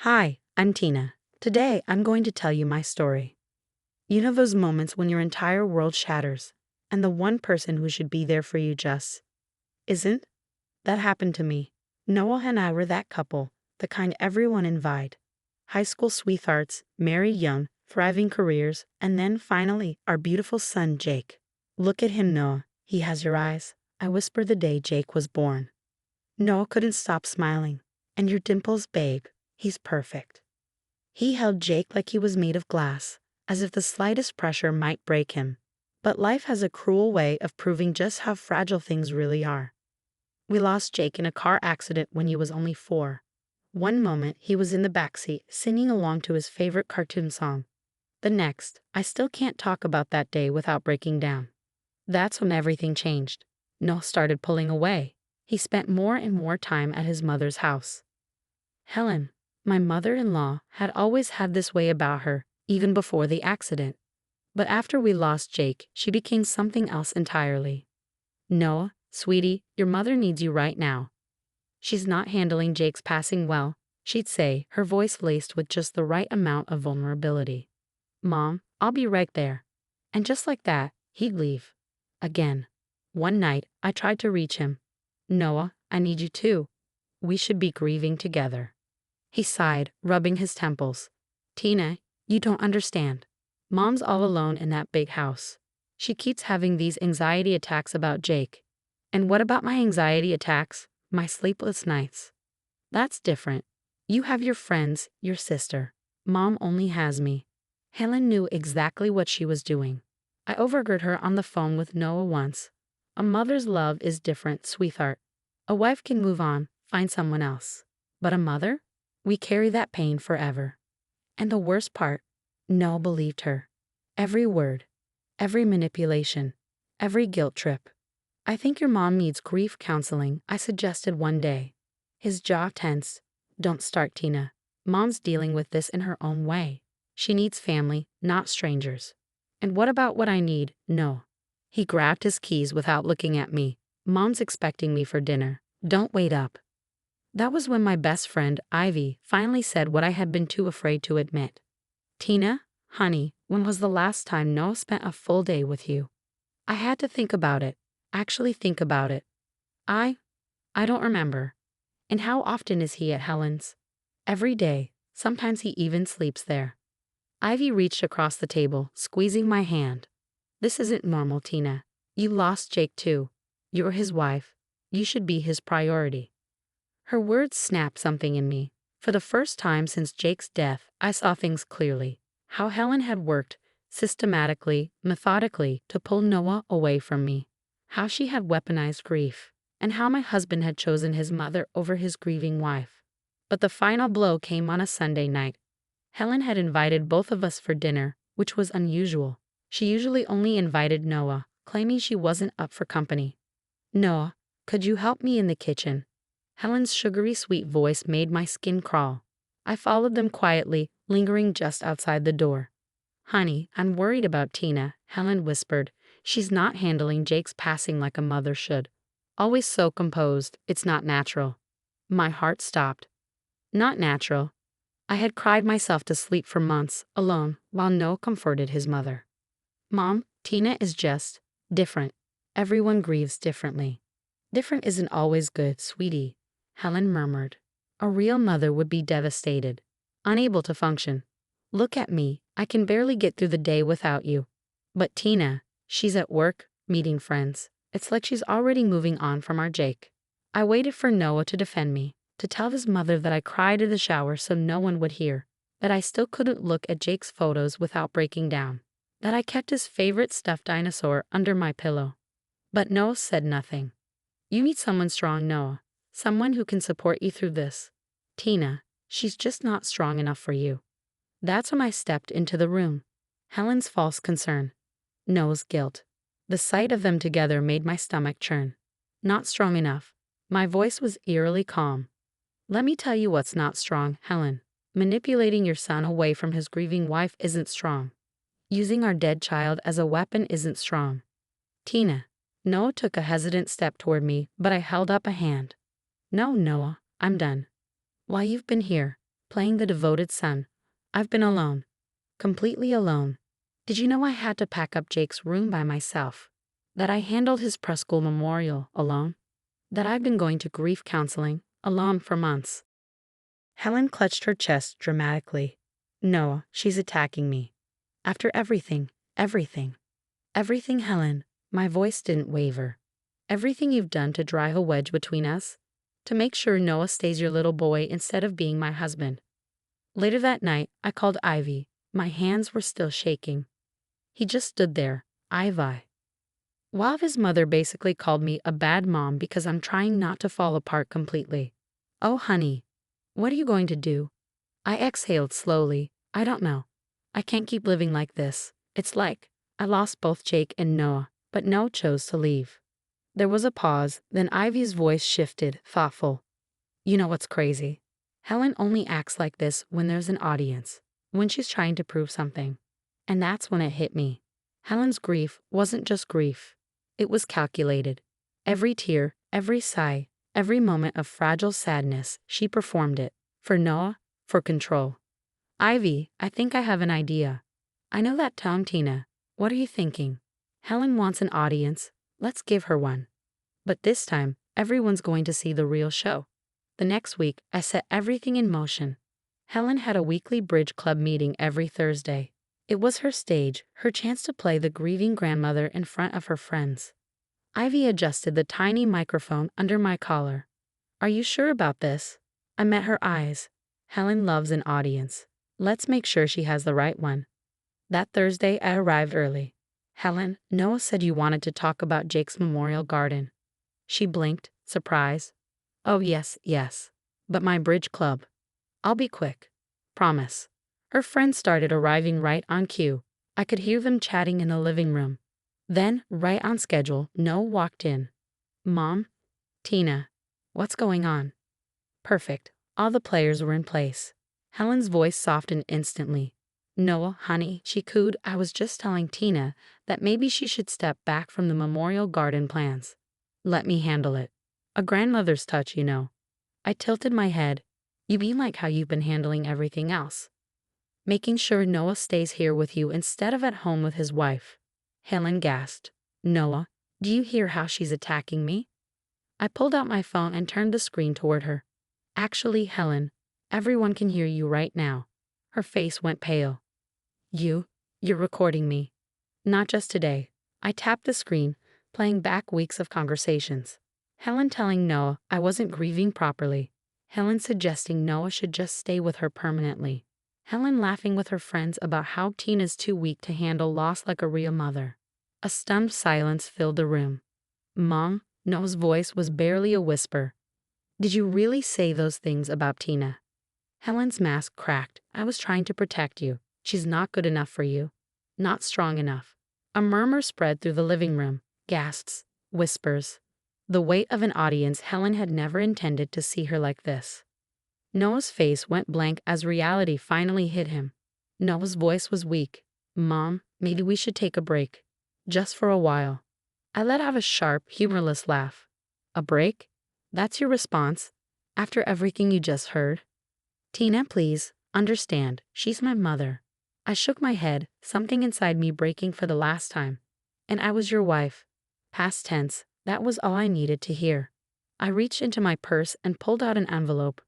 Hi, I'm Tina. Today, I'm going to tell you my story. You know those moments when your entire world shatters, and the one person who should be there for you just isn't? That happened to me. Noah and I were that couple, the kind everyone envied. High school sweethearts, married young, thriving careers, and then finally, our beautiful son, Jake. Look at him, Noah. He has your eyes. I whispered the day Jake was born. Noah couldn't stop smiling. And your dimples, babe. He's perfect. He held Jake like he was made of glass, as if the slightest pressure might break him. But life has a cruel way of proving just how fragile things really are. We lost Jake in a car accident when he was only 4. One moment, he was in the backseat, singing along to his favorite cartoon song. The next, I still can't talk about that day without breaking down. That's when everything changed. Noah started pulling away. He spent more and more time at his mother's house. Helen, my mother-in-law, had always had this way about her, even before the accident. But after we lost Jake, she became something else entirely. Noah, sweetie, your mother needs you right now. She's not handling Jake's passing well, she'd say, her voice laced with just the right amount of vulnerability. Mom, I'll be right there. And just like that, he'd leave. Again. One night, I tried to reach him. Noah, I need you too. We should be grieving together. He sighed, rubbing his temples. Tina, you don't understand. Mom's all alone in that big house. She keeps having these anxiety attacks about Jake. And what about my anxiety attacks? My sleepless nights? That's different. You have your friends, your sister. Mom only has me. Helen knew exactly what she was doing. I overheard her on the phone with Noah once. A mother's love is different, sweetheart. A wife can move on, find someone else. But a mother? We carry that pain forever. And the worst part, Noah believed her. Every word, every manipulation, every guilt trip. I think your mom needs grief counseling, I suggested one day. His jaw tensed. Don't start, Tina. Mom's dealing with this in her own way. She needs family, not strangers. And what about what I need? No. He grabbed his keys without looking at me. Mom's expecting me for dinner. Don't wait up. That was when my best friend, Ivy, finally said what I had been too afraid to admit. Tina, honey, when was the last time Noah spent a full day with you? I had to think about it. Actually think about it. I don't remember. And how often is he at Helen's? Every day. Sometimes he even sleeps there. Ivy reached across the table, squeezing my hand. This isn't normal, Tina. You lost Jake too. You're his wife. You should be his priority. Her words snapped something in me. For the first time since Jake's death, I saw things clearly. How Helen had worked, systematically, methodically, to pull Noah away from me. How she had weaponized grief. And how my husband had chosen his mother over his grieving wife. But the final blow came on a Sunday night. Helen had invited both of us for dinner, which was unusual. She usually only invited Noah, claiming she wasn't up for company. Noah, could you help me in the kitchen? Helen's sugary sweet voice made my skin crawl. I followed them quietly, lingering just outside the door. Honey, I'm worried about Tina, Helen whispered. She's not handling Jake's passing like a mother should. Always so composed, it's not natural. My heart stopped. Not natural. I had cried myself to sleep for months, alone, while Noah comforted his mother. Mom, Tina is just different. Everyone grieves differently. Different isn't always good, sweetie, Helen murmured. A real mother would be devastated, unable to function. Look at me, I can barely get through the day without you. But Tina, she's at work, meeting friends. It's like she's already moving on from our Jake. I waited for Noah to defend me, to tell his mother that I cried in the shower so no one would hear, that I still couldn't look at Jake's photos without breaking down, that I kept his favorite stuffed dinosaur under my pillow. But Noah said nothing. You need someone strong, Noah. Someone who can support you through this. Tina, she's just not strong enough for you. That's when I stepped into the room. Helen's false concern. Noah's guilt. The sight of them together made my stomach churn. Not strong enough. My voice was eerily calm. Let me tell you what's not strong, Helen. Manipulating your son away from his grieving wife isn't strong. Using our dead child as a weapon isn't strong. Tina. Noah took a hesitant step toward me, but I held up a hand. No, Noah, I'm done. While you've been here, playing the devoted son. I've been alone. Completely alone. Did you know I had to pack up Jake's room by myself? That I handled his preschool memorial alone? That I've been going to grief counseling alone for months? Helen clutched her chest dramatically. Noah, she's attacking me. After everything, everything. Everything, Helen. My voice didn't waver. Everything you've done to drive a wedge between us? To make sure Noah stays your little boy instead of being my husband. Later that night, I called Ivy. My hands were still shaking. He just stood there, Ivy. While his mother basically called me a bad mom because I'm trying not to fall apart completely. Oh, honey. What are you going to do? I exhaled slowly. I don't know. I can't keep living like this. It's like I lost both Jake and Noah, but Noah chose to leave. There was a pause, then Ivy's voice shifted, thoughtful. You know what's crazy? Helen only acts like this when there's an audience, when she's trying to prove something. And that's when it hit me. Helen's grief wasn't just grief. It was calculated. Every tear, every sigh, every moment of fragile sadness, she performed it. For Noah, for control. Ivy, I think I have an idea. I know that tone, Tina. What are you thinking? Helen wants an audience. Let's give her one. But this time, everyone's going to see the real show. The next week, I set everything in motion. Helen had a weekly bridge club meeting every Thursday. It was her stage, her chance to play the grieving grandmother in front of her friends. Ivy adjusted the tiny microphone under my collar. Are you sure about this? I met her eyes. Helen loves an audience. Let's make sure she has the right one. That Thursday, I arrived early. Helen, Noah said you wanted to talk about Jake's memorial garden. She blinked, surprised. Oh, yes, yes. But my bridge club. I'll be quick. Promise. Her friends started arriving right on cue. I could hear them chatting in the living room. Then, right on schedule, Noah walked in. Mom? Tina. What's going on? Perfect. All the players were in place. Helen's voice softened instantly. Noah, honey, she cooed. I was just telling Tina that maybe she should step back from the memorial garden plans. Let me handle it. A grandmother's touch, you know. I tilted my head. You mean like how you've been handling everything else? Making sure Noah stays here with you instead of at home with his wife. Helen gasped. Noah, do you hear how she's attacking me? I pulled out my phone and turned the screen toward her. Actually, Helen, everyone can hear you right now. Her face went pale. You're recording me. Not just today. I tapped the screen, playing back weeks of conversations. Helen telling Noah I wasn't grieving properly. Helen suggesting Noah should just stay with her permanently. Helen laughing with her friends about how Tina's too weak to handle loss like a real mother. A stunned silence filled the room. Mom, Noah's voice was barely a whisper. Did you really say those things about Tina? Helen's mask cracked. I was trying to protect you. She's not good enough for you. Not strong enough. A murmur spread through the living room. Gasps. Whispers. The weight of an audience. Helen had never intended to see her like this. Noah's face went blank as reality finally hit him. Noah's voice was weak. Mom, maybe we should take a break. Just for a while. I let out a sharp, humorless laugh. A break? That's your response? After everything you just heard? Tina, please, understand, she's my mother. I shook my head, something inside me breaking for the last time. And I was your wife. Past tense, that was all I needed to hear. I reached into my purse and pulled out an envelope.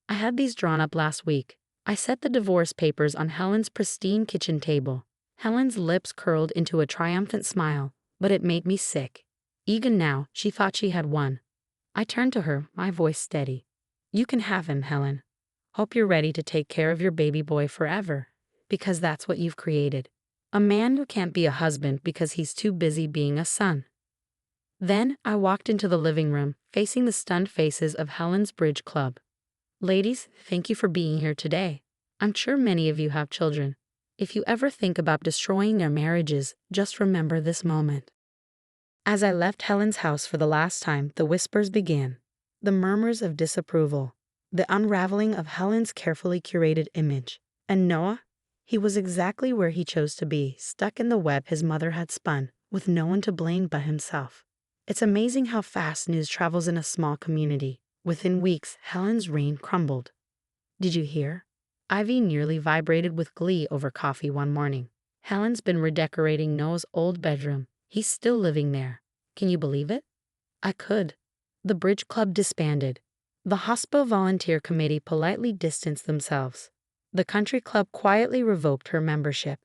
I had these drawn up last week. I set the divorce papers on Helen's pristine kitchen table. Helen's lips curled into a triumphant smile, but it made me sick. Even now, she thought she had won. I turned to her, my voice steady. You can have him, Helen. Hope you're ready to take care of your baby boy forever, because that's what you've created. A man who can't be a husband because he's too busy being a son. Then I walked into the living room, facing the stunned faces of Helen's bridge club. Ladies, thank you for being here today. I'm sure many of you have children. If you ever think about destroying their marriages, just remember this moment. As I left Helen's house for the last time, the whispers began. The murmurs of disapproval. The unraveling of Helen's carefully curated image. And Noah? He was exactly where he chose to be, stuck in the web his mother had spun, with no one to blame but himself. It's amazing how fast news travels in a small community. Within weeks, Helen's reign crumbled. Did you hear? Ivy nearly vibrated with glee over coffee one morning. Helen's been redecorating Noah's old bedroom. He's still living there. Can you believe it? I could. The bridge club disbanded. The hospital volunteer committee politely distanced themselves. The country club quietly revoked her membership.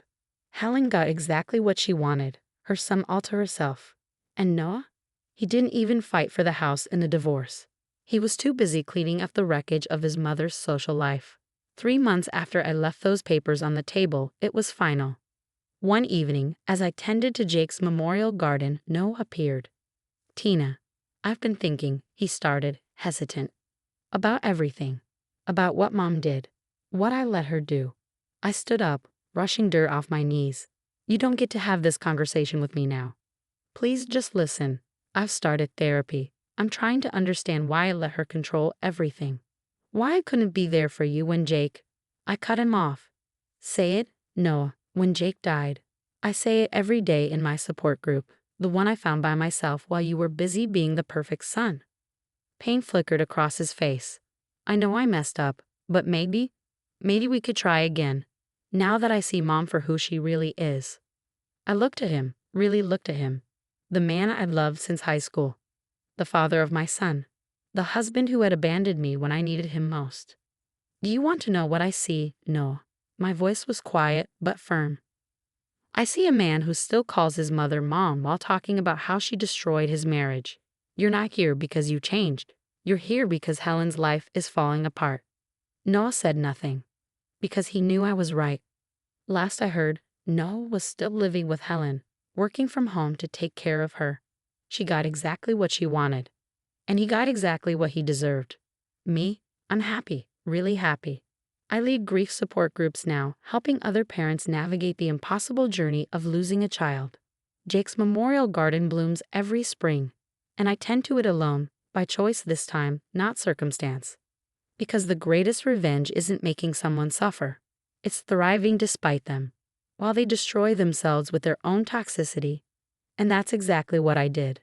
Helen got exactly what she wanted, her son all to herself. And Noah? He didn't even fight for the house in the divorce. He was too busy cleaning up the wreckage of his mother's social life. 3 months after I left those papers on the table, it was final. One evening, as I tended to Jake's memorial garden, Noah appeared. "Tina, I've been thinking," he started, hesitant. "About everything. About what Mom did. What I let her do." I stood up, brushing dirt off my knees. "You don't get to have this conversation with me now. Please just listen. I've started therapy. I'm trying to understand why I let her control everything. Why I couldn't be there for you when Jake—" I cut him off. "Say it, Noah, when Jake died. I say it every day in my support group, the one I found by myself while you were busy being the perfect son." Pain flickered across his face. "I know I messed up, but maybe we could try again. Now that I see Mom for who she really is." I looked at him, really looked at him. The man I'd loved since high school. The father of my son. The husband who had abandoned me when I needed him most. "Do you want to know what I see, Noah?" My voice was quiet but firm. "I see a man who still calls his mother Mom while talking about how she destroyed his marriage. You're not here because you changed. You're here because Helen's life is falling apart." Noah said nothing. Because he knew I was right. Last I heard, Noah was still living with Helen, working from home to take care of her. She got exactly what she wanted. And he got exactly what he deserved. Me, I'm happy, really happy. I lead grief support groups now, helping other parents navigate the impossible journey of losing a child. Jake's memorial garden blooms every spring, and I tend to it alone, by choice this time, not circumstance. Because the greatest revenge isn't making someone suffer. It's thriving despite them, while they destroy themselves with their own toxicity. And that's exactly what I did.